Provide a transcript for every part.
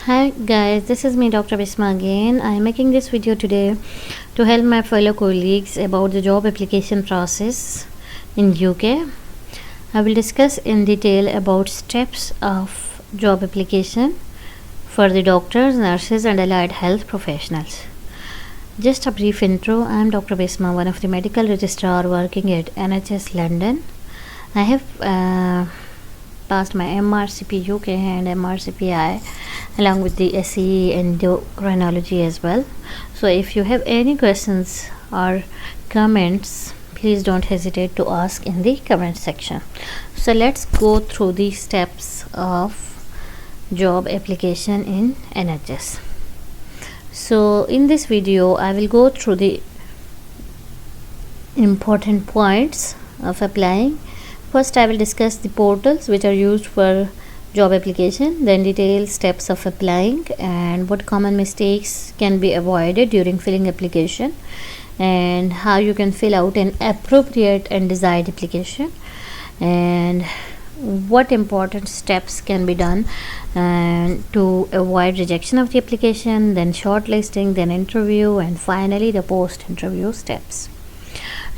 Hi guys, this is me Dr. Bisma again. I am making this video today to help my fellow colleagues about the job application process in UK. I will discuss in detail about steps of job application for the doctors, nurses and allied health professionals. Just a brief intro. I am Dr. Bisma, one of the medical registrar working at NHS London. I have passed my MRCP UK and MRCPI along with the SE endocrinology as well. So if you have any questions or comments, please don't hesitate to ask in the comment section. So let's go through the steps of job application in NHS. So in this video I will go through the important points of applying. First, I will discuss the portals which are used for job application, then detail steps of applying and what common mistakes can be avoided during filling application, and how you can fill out an appropriate and desired application, and what important steps can be done to avoid rejection of the application, then shortlisting, then interview, and finally the post-interview steps.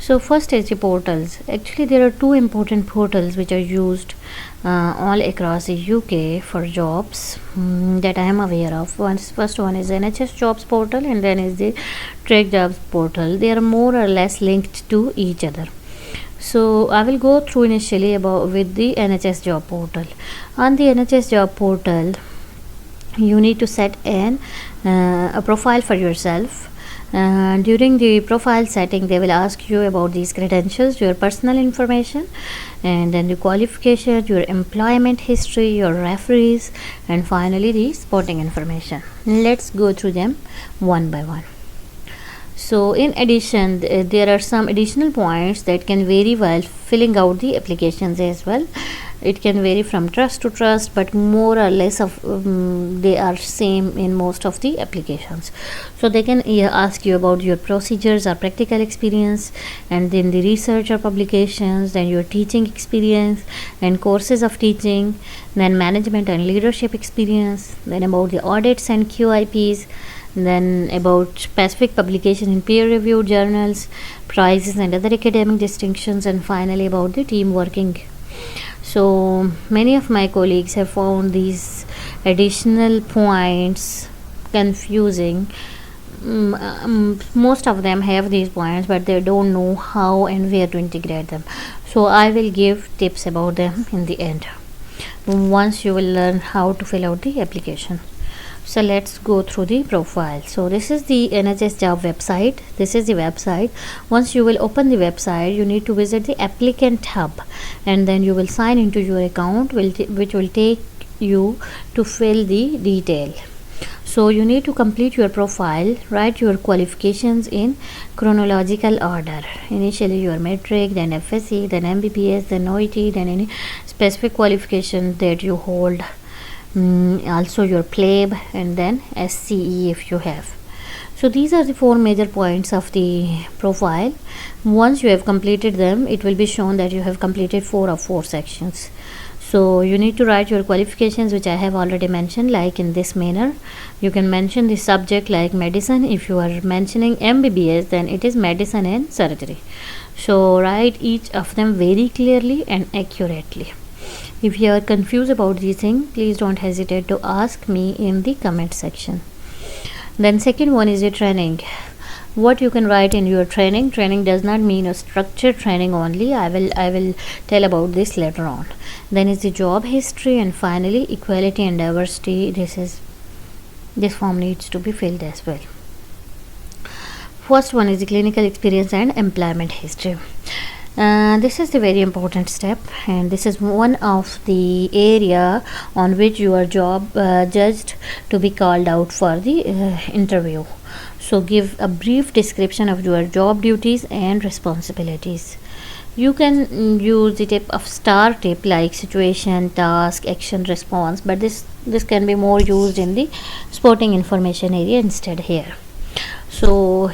So first is the portals. Actually there are two important portals which are used all across the UK for jobs that I am aware of. First one is NHS Jobs portal and then is the Trac Jobs portal. They are more or less linked to each other. So I will go through initially with the NHS Job portal. On the NHS Job portal you need to set a profile for yourself. During the profile setting they will ask you about these credentials, your personal information, and then the qualification, your employment history, your referees, and finally the sporting information. Let's go through them one by one. So in addition there are some additional points that can vary while filling out the applications as well. It can vary from trust to trust, but more or less of they are same in most of the applications. So they can ask you about your procedures or practical experience, and then the research or publications, then your teaching experience and courses of teaching, then management and leadership experience, then about the audits and QIPs, then about specific publication in peer-reviewed journals, prizes and other academic distinctions, and finally about the team working. So many of my colleagues have found these additional points confusing. Most of them have these points but they don't know how and where to integrate them. So I will give tips about them in the end once you will learn how to fill out the application. So let's go through the profile. So this is the NHS job website. This is the website. Once you will open the website, you need to visit the applicant hub, and then you will sign into your account which will take you to fill the detail. So you need to complete your profile, write your qualifications in chronological order. Initially your matric, then FSc, then MBBS, then OET, then any specific qualification that you hold. Also your pleb, and then SCE if you have. So these are the four major points of the profile. Once you have completed them, it will be shown that you have completed 4 of 4 sections. So you need to write your qualifications, which I have already mentioned, like in this manner. You can mention the subject like medicine. If you are mentioning MBBS, then it is medicine and surgery. So write each of them very clearly and accurately. If you are confused about these things, please don't hesitate to ask me in the comment section. Then second one is your training. What you can write in your training. Training does not mean a structured training only. I will tell about this later on. Then is the job history, and finally equality and diversity. This form needs to be filled as well. First one is the clinical experience and employment history. This is the very important step, and this is one of the area on which you are judged to be called out for the interview. So give a brief description of your job duties and responsibilities. You can use the type of star tip like situation, task, action, response, but this can be more used in the sporting information area instead here. So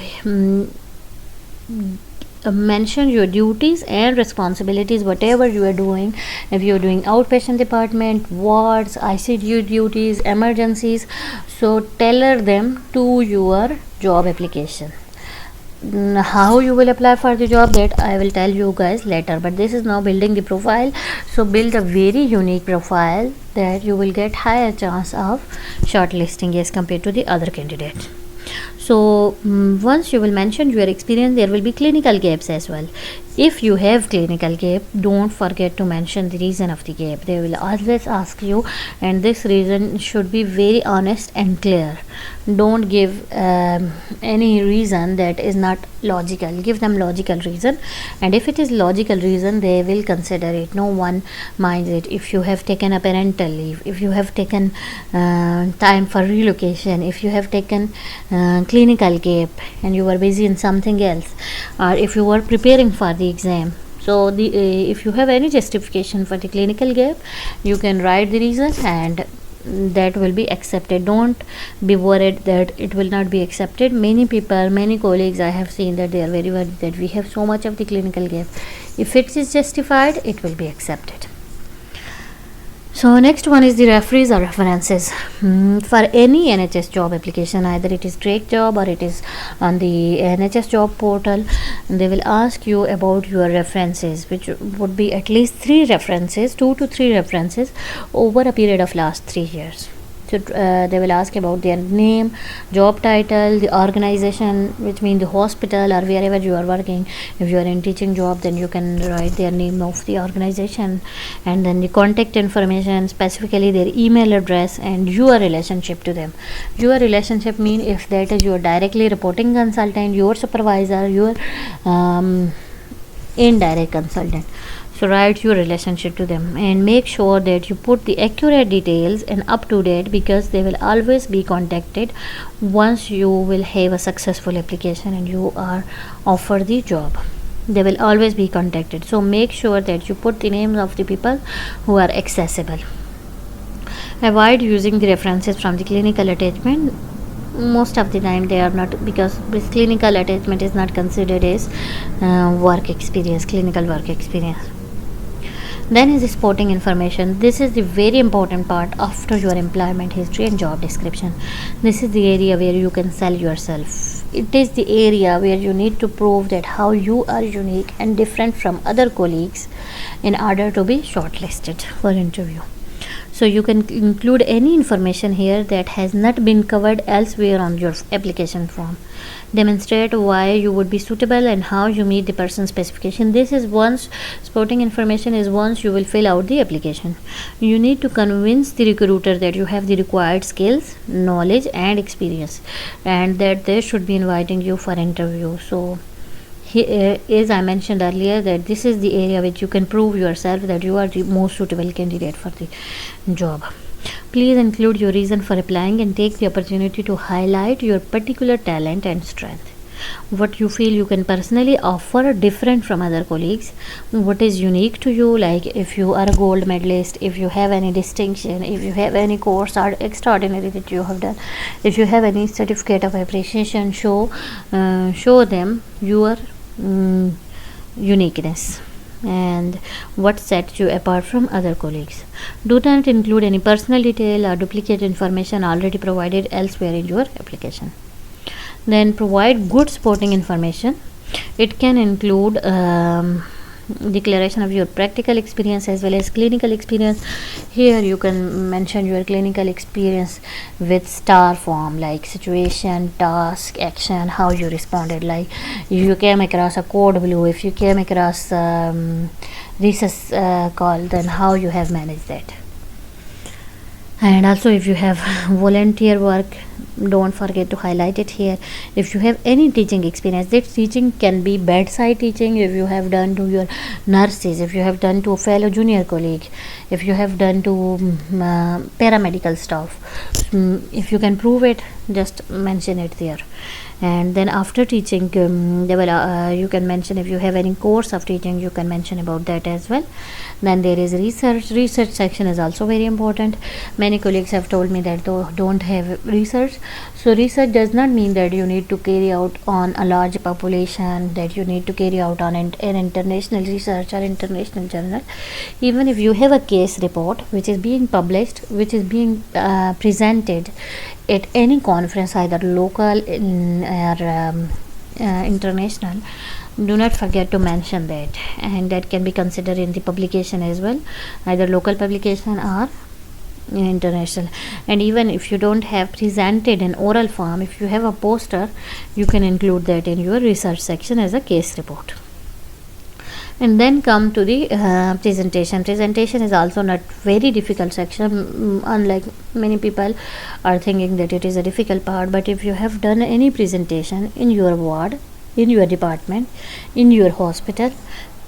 mention your duties and responsibilities, whatever you are doing. If you are doing outpatient department, wards, ICU duties, emergencies, so tailor them to your job application. How you will apply for the job, that I will tell you guys later, but this is now building the profile. So build a very unique profile that you will get higher chance of shortlisting as compared to the other candidate. So once you will mention your experience, there will be clinical gaps as well. If you have clinical gap, don't forget to mention the reason of the gap. They will always ask you, and this reason should be very honest and clear. Don't give any reason that is not logical. Give them logical reason, and if it is logical reason, they will consider it. No one minds it. If you have taken a parental leave, if you have taken time for relocation, if you have taken clinical gap and you were busy in something else, or if you were preparing for the exam. So the if you have any justification for the clinical gap, you can write the reason and that will be accepted. Don't be worried that it will not be accepted. Many people, many colleagues I have seen that they are very worried that we have so much of the clinical gap. If it is justified, it will be accepted. So next one is the referees or references. For any NHS job application, either it is Trac job or it is on the NHS job portal, they will ask you about your references, which would be at least 3 references, 2 to 3 references over a period of last 3 years. So they will ask about their name, job title, the organization, which means the hospital or wherever you are working. If you are in teaching job, then you can write their name of the organization, and then the contact information, specifically their email address and your relationship to them. Your relationship means if that is your directly reporting consultant, your supervisor, your indirect consultant. So write your relationship to them and make sure that you put the accurate details and up to date, because they will always be contacted once you will have a successful application and you are offered the job. They will always be contacted. So make sure that you put the names of the people who are accessible. Avoid using the references from the clinical attachment. Most of the time they are not, because this clinical attachment is not considered as work experience, clinical work experience. Then is the supporting information. This is the very important part after your employment history and job description. This is the area where you can sell yourself. It is the area where you need to prove that how you are unique and different from other colleagues in order to be shortlisted for interview. So you can include any information here that has not been covered elsewhere on your application form. Demonstrate why you would be suitable and how you meet the person's specification. This is once supporting information is once you will fill out the application. You need to convince the recruiter that you have the required skills, knowledge and experience, and that they should be inviting you for interview. So as I mentioned earlier, that this is the area which you can prove yourself that you are the most suitable candidate for the job. Please include your reason for applying and take the opportunity to highlight your particular talent and strength. What you feel you can personally offer different from other colleagues, what is unique to you, like if you are a gold medalist, if you have any distinction, if you have any course or extraordinary that you have done, if you have any certificate of appreciation, show them your uniqueness and what sets you apart from other colleagues. Do not include any personal detail or duplicate information already provided elsewhere in your application. Then provide good supporting information. It can include declaration of your practical experience as well as clinical experience. Here you can mention your clinical experience with star form, like situation, task, action, how you responded, like if you came across a code blue, if you came across recess call, then how you have managed that. And also if you have volunteer work, don't forget to highlight it here. If you have any teaching experience, that teaching can be bedside teaching, if you have done to your nurses, if you have done to a fellow junior colleague, if you have done to paramedical staff. if you can prove it, just mention it there. And then after teaching, you can mention, if you have any course of teaching, you can mention about that as well. Then there is research section is also very important. Many colleagues have told me that they don't have research. So research does not mean that you need to carry out on a large population, that you need to carry out on an international research or international journal. Even if you have a case report which is being published, which is being presented at any conference, either local or international, do not forget to mention that, and that can be considered in the publication as well, either local publication or international. And even if you don't have presented in oral form, if you have a poster, you can include that in your research section as a case report. And then come to the presentation is also not very difficult section, unlike many people are thinking that it is a difficult part. But if you have done any presentation in your ward, in your department, in your hospital,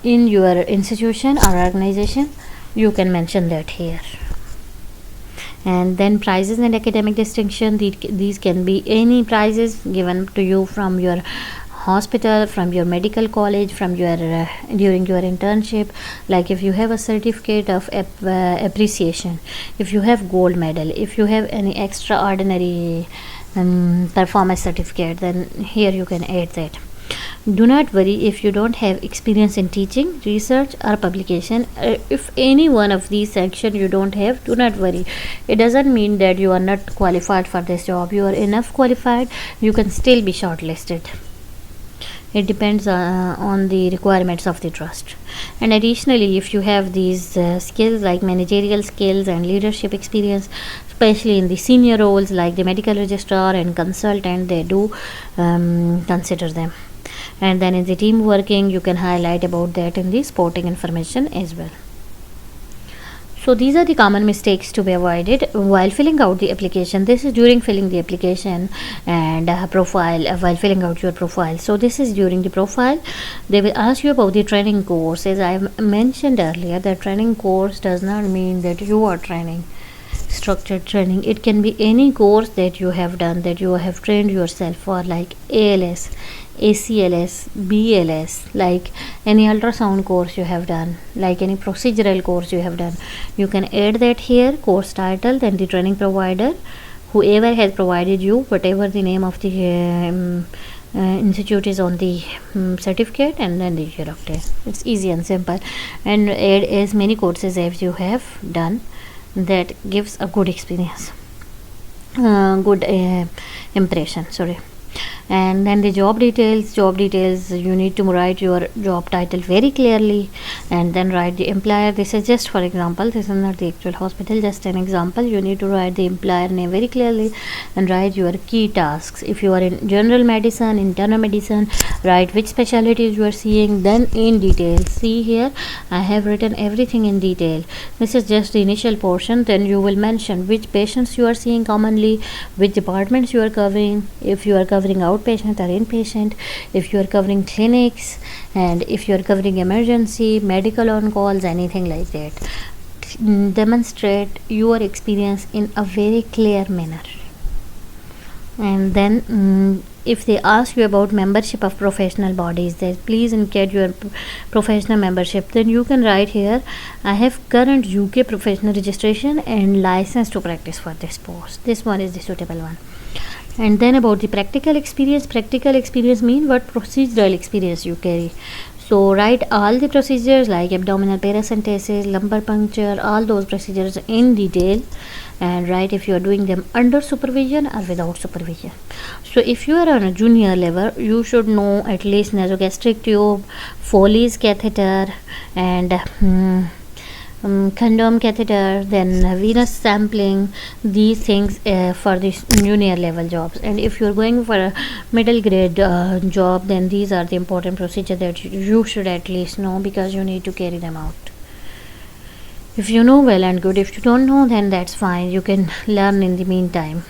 in your institution or organization, you can mention that here. And then prizes and academic distinction, these can be any prizes given to you from your hospital, from your medical college, from your during your internship. Like if you have a certificate of appreciation, if you have gold medal, if you have any extraordinary performance certificate, then here you can add that. Do not worry if you don't have experience in teaching, research or publication. If any one of these sections you don't have, do not worry. It doesn't mean that you are not qualified for this job. You are enough qualified, you can still be shortlisted. It depends on the requirements of the trust. And additionally, if you have these skills like managerial skills and leadership experience, especially in the senior roles like the medical registrar and consultant, they do consider them. And then in the team working, you can highlight about that in the supporting information as well. So these are the common mistakes to be avoided while filling out the application. This is during filling the application and profile, while filling out your profile. So this is during the profile. They will ask you about the training course. As I mentioned earlier, the training course does not mean that you are training, structured training. It can be any course that you have done, that you have trained yourself for, like ALS, ACLS, BLS, like any ultrasound course you have done, like any procedural course you have done. You can add that here, course title, then the training provider, whoever has provided you, whatever the name of the institute is on the certificate, and then the year of test. It's easy and simple. And add as many courses as you have done. That gives a good experience, good impression, sorry. And then the job details, you need to write your job title very clearly, and then write the employer. This is just for example, this is not the actual hospital, just an example. You need to write the employer name very clearly and write your key tasks. If you are in general medicine, internal medicine, write which specialties you are seeing, then in detail. See here, I have written everything in detail. This is just the initial portion. Then you will mention which patients you are seeing commonly, which departments you are covering, if you are covering outpatient or inpatient, if you are covering clinics, and if you are covering emergency, medical on calls, anything like that. Demonstrate your experience in a very clear manner. And then if they ask you about membership of professional bodies, then please indicate your professional membership. Then you can write here, I have current UK professional registration and license to practice for this post. This one is the suitable one. And then about the practical experience mean what procedural experience you carry. So write all the procedures like abdominal paracentesis, lumbar puncture, all those procedures in detail, and write if you are doing them under supervision or without supervision. So if you are on a junior level, you should know at least nasogastric tube, Foley's catheter, and condom catheter, then venous sampling, these things for the junior level jobs. And if you're going for a middle grade job, then these are the important procedures that you should at least know, because you need to carry them out. If you know, well and good. If you don't know, then that's fine, you can learn in the meantime.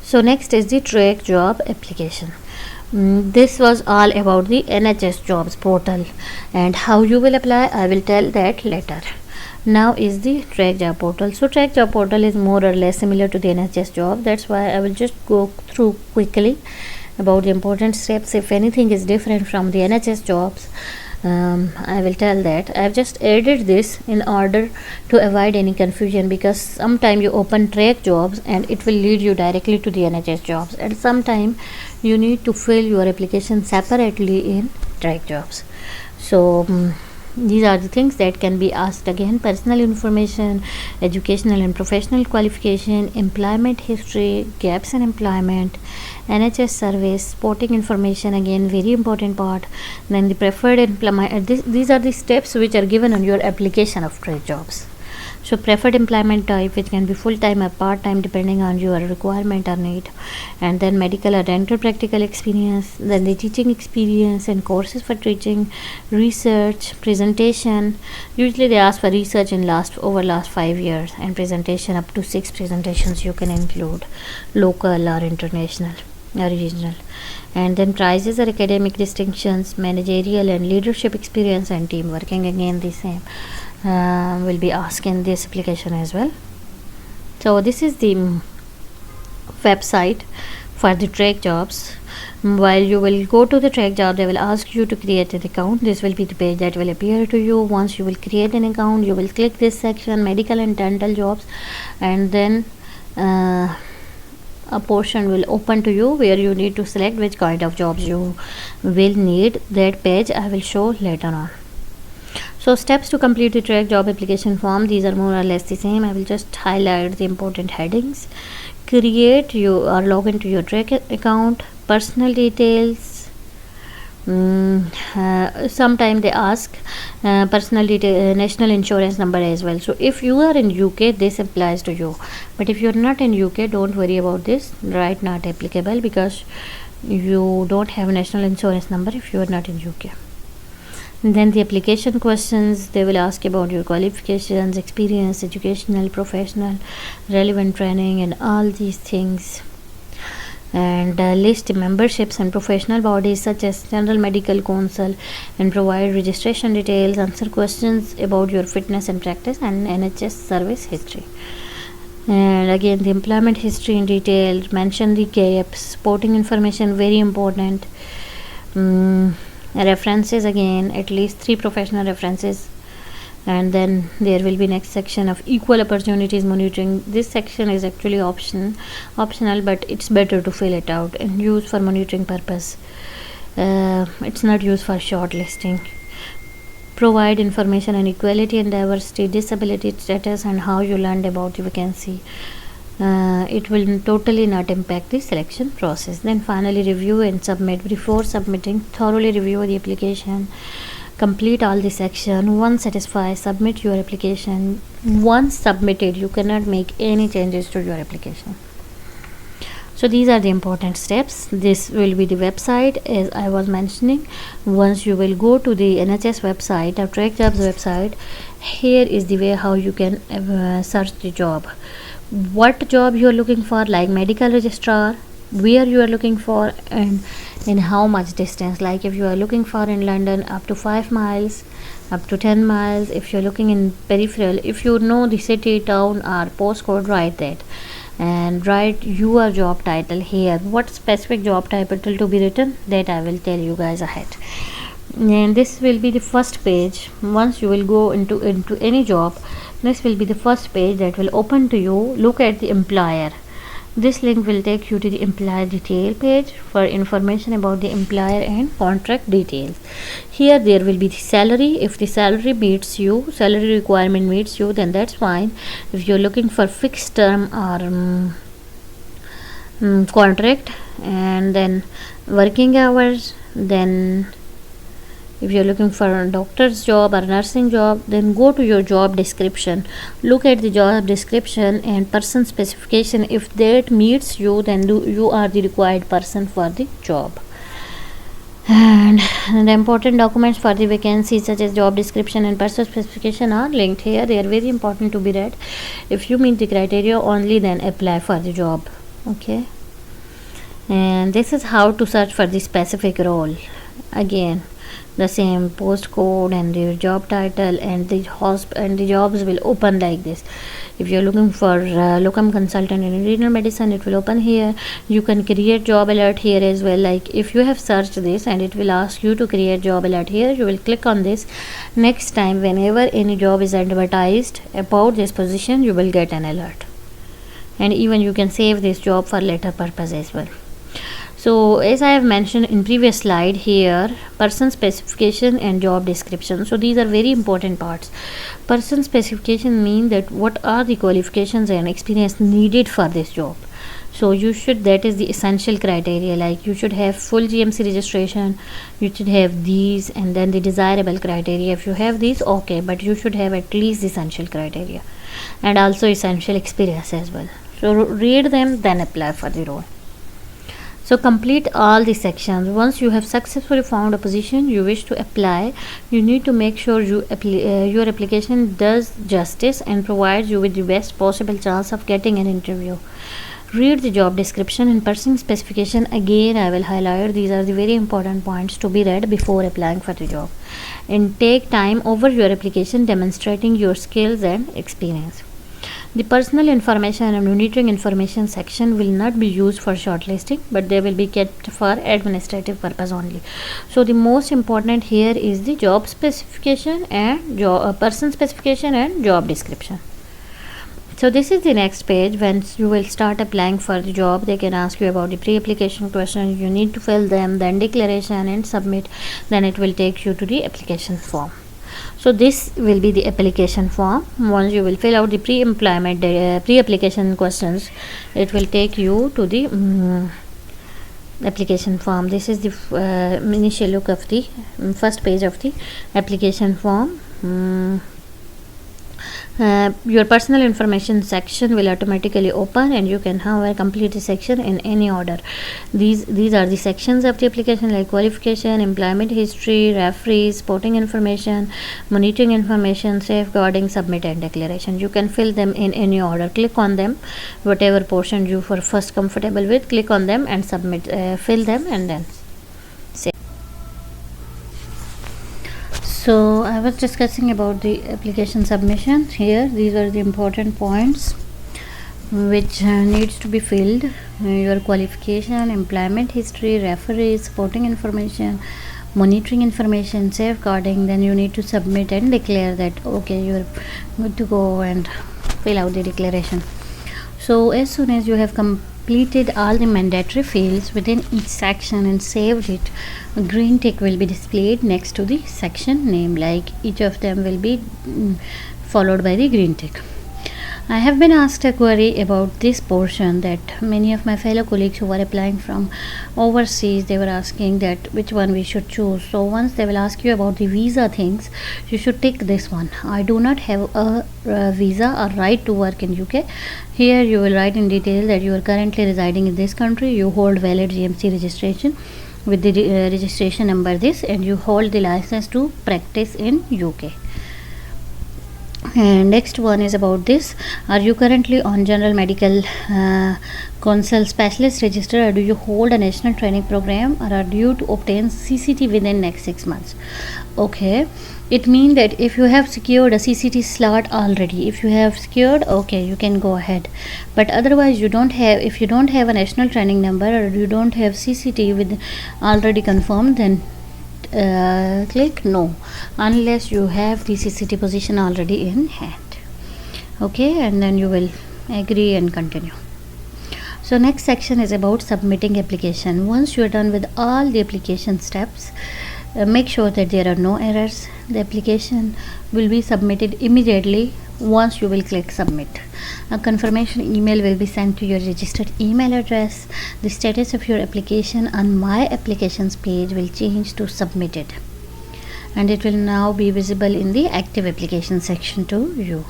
So next is the Trac job application. This was all about the NHS Jobs portal, and how you will apply I will tell that later. Now is the Trac Job Portal. So Trac Job Portal is more or less similar to the NHS Job. That's why I will just go through quickly about the important steps. If anything is different from the NHS Jobs, I will tell that. I've just added this in order to avoid any confusion, because sometime you open Trac Jobs and it will lead you directly to the NHS Jobs, and sometime you need to fill your application separately in Trac Jobs. So these are the things that can be asked again: personal information, educational and professional qualification, employment history, gaps in employment, NHS service, sporting information, again very important part. Then the preferred employment, these are the steps which are given on your application of Trac Jobs. So preferred employment type, which can be full-time or part-time depending on your requirement or need, and then medical or dental practical experience, then the teaching experience and courses for teaching, research, presentation. Usually they ask for research in last 5 years, and presentation up to 6 presentations you can include, local or international or regional. And then prizes or academic distinctions, managerial and leadership experience, and team working, again the same will be asked in this application as well. So this is the website for the Trac Jobs. While you will go to the Trac Job, they will ask you to create an account. This will be the page that will appear to you. Once you will create an account, you will click this section, medical and dental jobs, and then a portion will open to you where you need to select which kind of jobs you will need. That page I will show later on. So steps to complete the Trac Job application form, these are more or less the same. I will just highlight the important headings. Create or log into your Trac account, personal details. Sometime they ask personal detail, national insurance number as well. So if you are in UK, this applies to you, but if you are not in UK, don't worry about this. Right, not applicable, because you don't have national insurance number if you are not in UK. And then the application questions, they will ask about your qualifications, experience, educational, professional, relevant training, and all these things. And list memberships and professional bodies such as General Medical Council, and provide registration details. Answer questions about your fitness and practice, and NHS service history. And again the employment history in detail. Mention the gaps, supporting information, very important. References, again at least 3 professional references. And then there will be next section of equal opportunities monitoring. This section is actually optional, but it's better to fill it out and use for monitoring purpose. It's not used for shortlisting. Provide information on equality and diversity, disability status, and how you learned about the vacancy. It will totally not impact the selection process. Then finally review and submit. Before submitting, thoroughly review the application, complete all the section. Once satisfied, submit your application. Once submitted, you cannot make any changes to your application. So these are the important steps. This will be the website, as I was mentioning. Once you will go to the NHS website or Trac Jobs website, here is the way how you can search the job. What job you are looking for, like medical registrar, where you are looking for, and in how much distance. Like if you are looking for in London, up to 5 miles, up to 10 miles. If you are looking in peripheral, if you know the city, town or postcode, write that, and write your job title here. What specific job title to be written, that I will tell you guys ahead. And this will be the first page. Once you will go into any job, this will be the first page that will open to you. Look at the employer. This link will take you to the employer detail page for information about the employer and contract details. Here there will be the salary. If the salary requirement meets you, then that's fine. If you're looking for fixed term or contract, and then working hours, then if you're looking for a doctor's job or nursing job, then go to your job description. Look at the job description and person specification. If that meets you, then you are the required person for the job. And the important documents for the vacancy, such as job description and person specification, are linked here. They are very important to be read. If you meet the criteria only, then apply for the job. And this is how to search for the specific role. Again, the same postcode and your job title, and the jobs will open like this. If you're looking for locum consultant in renal medicine, it will open here. You can create job alert here as well. Like if you have searched this and it will ask you to create job alert here, you will click on this. Next time whenever any job is advertised about this position, you will get an alert, and even you can save this job for later purpose as well. So as I have mentioned in previous slide here, person specification and job description. So these are very important parts. Person specification mean that what are the qualifications and experience needed for this job. So you should, that is the essential criteria, like you should have full GMC registration, you should have these, and then the desirable criteria. If you have these, okay, but you should have at least the essential criteria and also essential experience as well. So read them, then apply for the role. So complete all the sections. Once you have successfully found a position you wish to apply, you need to make sure your application does justice and provides you with the best possible chance of getting an interview. Read the job description and person specification. Again, I will highlight these are the very important points to be read before applying for the job, and take time over your application demonstrating your skills and experience. The personal information and monitoring information section will not be used for shortlisting, but they will be kept for administrative purpose only. So the most important here is the job specification and person specification and job description. So this is the next page. When you will start applying for the job, they can ask you about the pre-application questions. You need to fill them, then declaration and submit. Then it will take you to the application form. So this will be the application form. Once you will fill out the pre-application questions, it will take you to the application form. This is the initial look of the first page of the application form. Your personal information section will automatically open, and you can however complete the section in any order. These are the sections of the application, like qualification, employment history, referees, sporting information, monitoring information, safeguarding, submit and declaration. You can fill them in any order. Click on them, whatever portion you are first comfortable with, click on them and submit, fill them and then save. So I was discussing about the application submission here. These are the important points which needs to be filled. Your qualification, employment history, referees, supporting information, monitoring information, safeguarding. Then you need to submit and declare that okay, you're good to go, and fill out the declaration. So as soon as you have completed all the mandatory fields within each section and saved it, a green tick will be displayed next to the section name, like each of them will be followed by the green tick. I have been asked a query about this portion, that many of my fellow colleagues who were applying from overseas, they were asking that which one we should choose. So once they will ask you about the visa things, you should tick this one. I do not have a visa or right to work in UK. Here you will write in detail that you are currently residing in this country, you hold valid GMC registration with the registration number this, and you hold the license to practice in UK. And next one is about this: are you currently on general medical council specialist register, or do you hold a national training program, or are due to obtain CCT within next 6 months? Okay, it means that if you have secured a CCT slot already, if you have secured, okay, you can go ahead. But otherwise you don't have, if you don't have a national training number or you don't have CCT with already confirmed, then click no, unless you have the CCT position already in hand. Okay, and then you will agree and continue. So next section is about submitting application. Once you are done with all the application steps, make sure that there are no errors. The application will be submitted immediately once you will click submit. A confirmation email will be sent to your registered email address. The status of your application on my applications page will change to submitted, and it will now be visible in the active application section to you.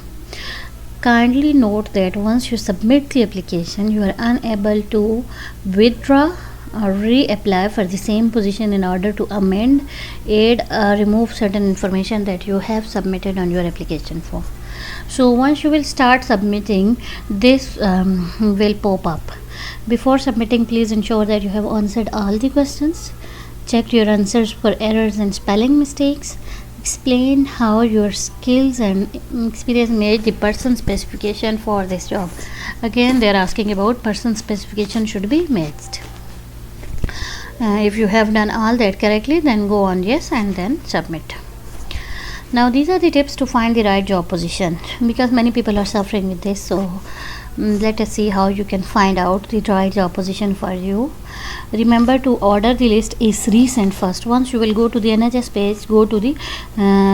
Kindly note that once you submit the application, you are unable to withdraw or reapply for the same position in order to amend, add, remove certain information that you have submitted on your application form. So once you will start submitting, this will pop up. Before submitting, please ensure that you have answered all the questions Check your answers for errors and spelling mistakes. Explain how your skills and experience made the person specification for this job. Again, they are asking about person specification should be matched. If you have done all that correctly, then go on yes and then submit. Now these are the tips to find the right job position, because many people are suffering with this. So let us see how you can find out the right job position for you. Remember to order the list is recent first. Once you will go to the NHS page, go to the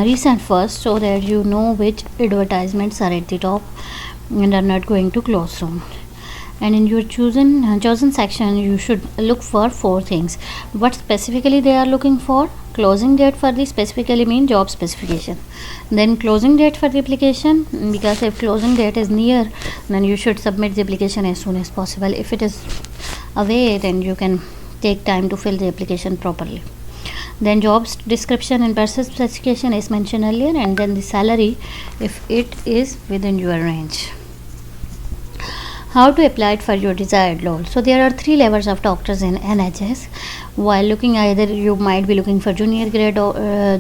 recent first, so that you know which advertisements are at the top and are not going to close soon. And in your chosen section, you should look for 4 things. What specifically they are looking for: closing date for the specifically mean job specification, then closing date for the application, because if closing date is near, then you should submit the application as soon as possible. If it is away, then you can take time to fill the application properly. Then job description and person specification is mentioned earlier, and then the salary if it is within your range. How to apply it for your desired role. So there are 3 levels of doctors in NHS. While looking, either you might be looking for junior grade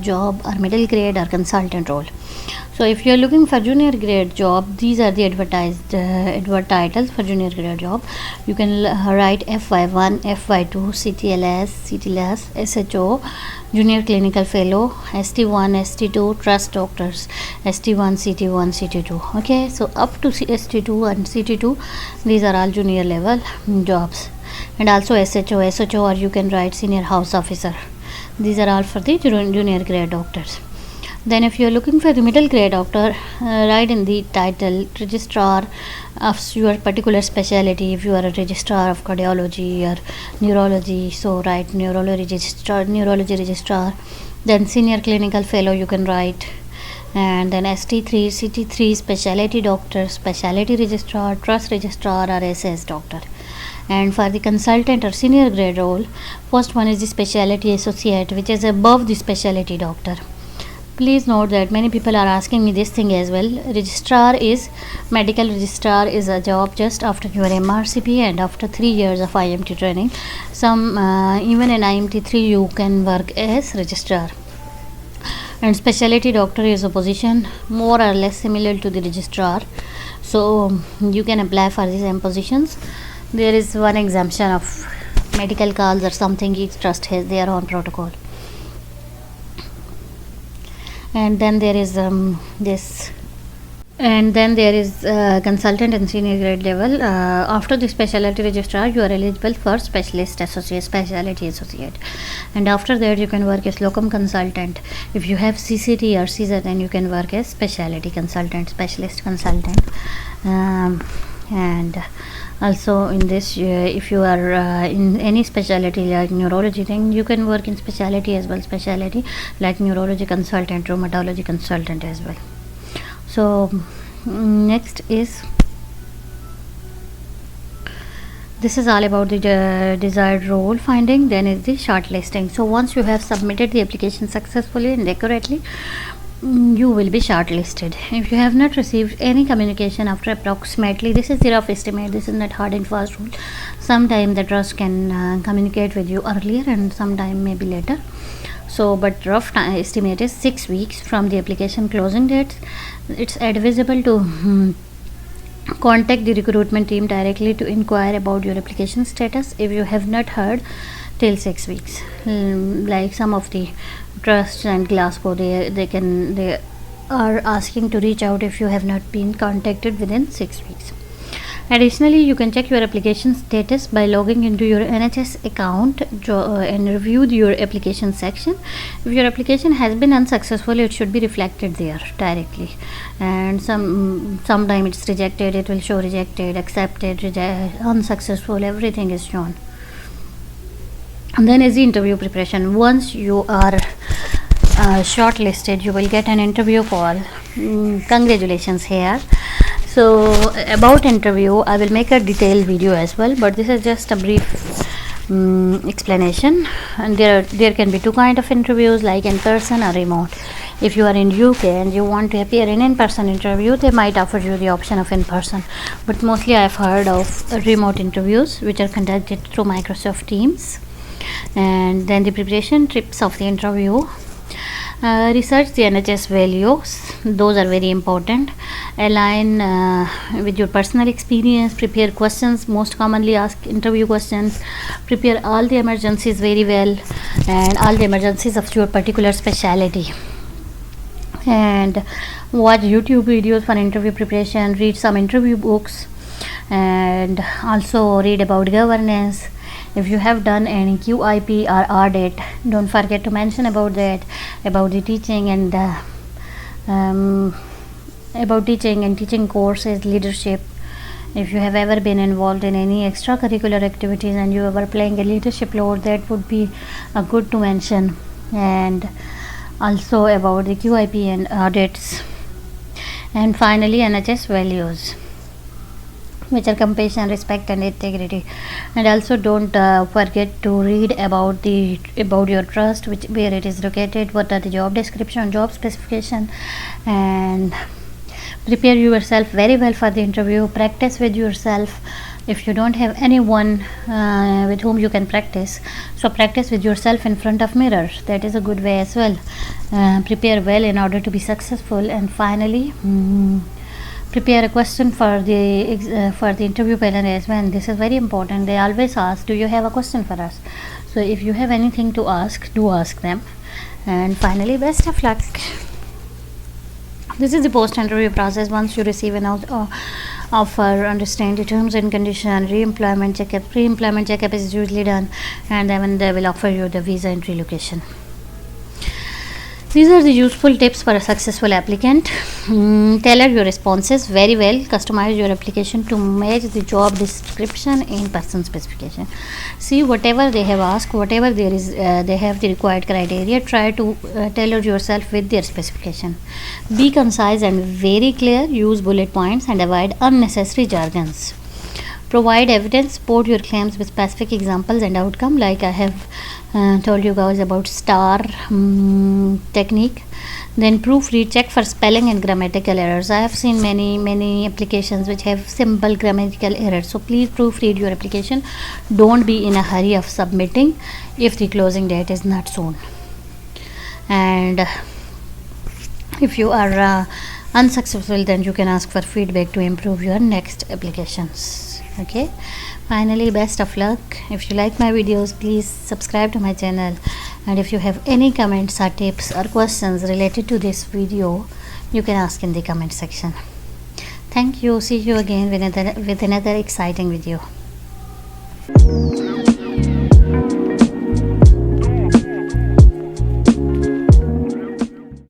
job, or middle grade, or consultant role. So if you are looking for junior grade job, these are the advertised titles for junior grade job. You can write FY1, FY2, CTLS, SHO, junior clinical fellow, ST1, ST2, trust doctors, ST1, CT1, CT2. Okay, so up to ST2 and CT2, these are all junior level jobs. And also SHO, or you can write senior house officer. These are all for the junior grade doctors. Then if you are looking for the middle grade doctor, write in the title registrar of your particular specialty. If you are a registrar of cardiology or neurology, so write neurology registrar. Then senior clinical fellow you can write, and then ST3, CT3 specialty doctor, specialty registrar, trust registrar, or SS doctor. And for the consultant or senior grade role, first one is the specialty associate, which is above the specialty doctor. Please note that many people are asking me this thing as well. Medical registrar is a job just after your MRCP and after 3 years of IMT training. Even in IMT3 you can work as registrar. And specialty doctor is a position more or less similar to the registrar, so you can apply for the same positions. There is one exemption of medical calls or something. Each trust has their own protocol. And then there is consultant and senior grade level. After the specialty registrar, you are eligible for specialty associate, and after that you can work as locum consultant. If you have CCT or CSER, then you can work as specialty consultant, specialist consultant. And also in this, if you are in any specialty like neurology, then you can work in specialty as well, specialty like neurology consultant, rheumatology consultant as well. So next is, this is all about the desired role finding. Then is the shortlisting. So once you have submitted the application successfully and accurately, you will be shortlisted. If you have not received any communication after approximately, this is the rough estimate, this is not hard and fast rule. Sometime the trust can communicate with you earlier and sometime maybe later. So but rough estimate is 6 weeks from the application closing date. It's advisable to contact the recruitment team directly to inquire about your application status if you have not heard till 6 weeks. Like some of the trusts and Glasgow, they are asking to reach out if you have not been contacted within 6 weeks. Additionally, you can check your application status by logging into your NHS account and review your application section. If your application has been unsuccessful, it should be reflected there directly. And sometime it's rejected, it will show rejected, accepted, unsuccessful, everything is shown. And then is the interview preparation. Once you are shortlisted, you will get an interview call. Congratulations here. So about interview, I will make a detailed video as well, but this is just a brief explanation. And there can be 2 kind of interviews, like in person or remote. If you are in UK and you want to appear in person interview, they might offer you the option of in person, but mostly I've heard of remote interviews which are conducted through Microsoft Teams. And then the preparation tips of the interview. Research the NHS values, those are very important. Align with your personal experience. Prepare questions, most commonly asked interview questions. Prepare all the emergencies very well, and all the emergencies of your particular specialty. And watch YouTube videos for interview preparation. Read some interview books, and also read about governance. If you have done any QIP or audit, don't forget to mention about that, about the teaching and about teaching and teaching courses, leadership. If you have ever been involved in any extracurricular activities and you ever playing a leadership role, that would be good to mention. And also about the QIP and audits. And finally, NHS values, which are compassion, respect, and integrity. And also don't forget to read about your trust, where it is located, what are the job description, job specification, and prepare yourself very well for the interview. Practice with yourself. If you don't have anyone with whom you can practice, so practice with yourself in front of mirror. That is a good way as well. Prepare well in order to be successful. And finally, prepare a question for the interview panel as well. This is very important. They always ask, do you have a question for us? So if you have anything to ask, do ask them. And finally, best of luck. This is the post interview process. Once you receive an offer, understand the terms and conditions. Pre-employment checkup is usually done, and then they will offer you the visa and relocation. These are the useful tips for a successful applicant. Tailor your responses very well. Customize your application to match the job description and person specification. See whatever they have asked, whatever there is, they have the required criteria. Try to tailor yourself with their specification. Be concise and very clear. Use bullet points and avoid unnecessary jargons. Provide evidence. Support your claims with specific examples and outcome, like I have told you guys about STAR technique. Then proofread, check for spelling and grammatical errors. I have seen many applications which have simple grammatical errors, so please proofread your application. Don't be in a hurry of submitting if the closing date is not soon. And if you are unsuccessful, then you can ask for feedback to improve your next applications. Okay, finally, best of luck. If you like my videos, please subscribe to my channel, and if you have any comments or tips or questions related to this video, you can ask in the comment section. Thank you. See you again with another exciting video.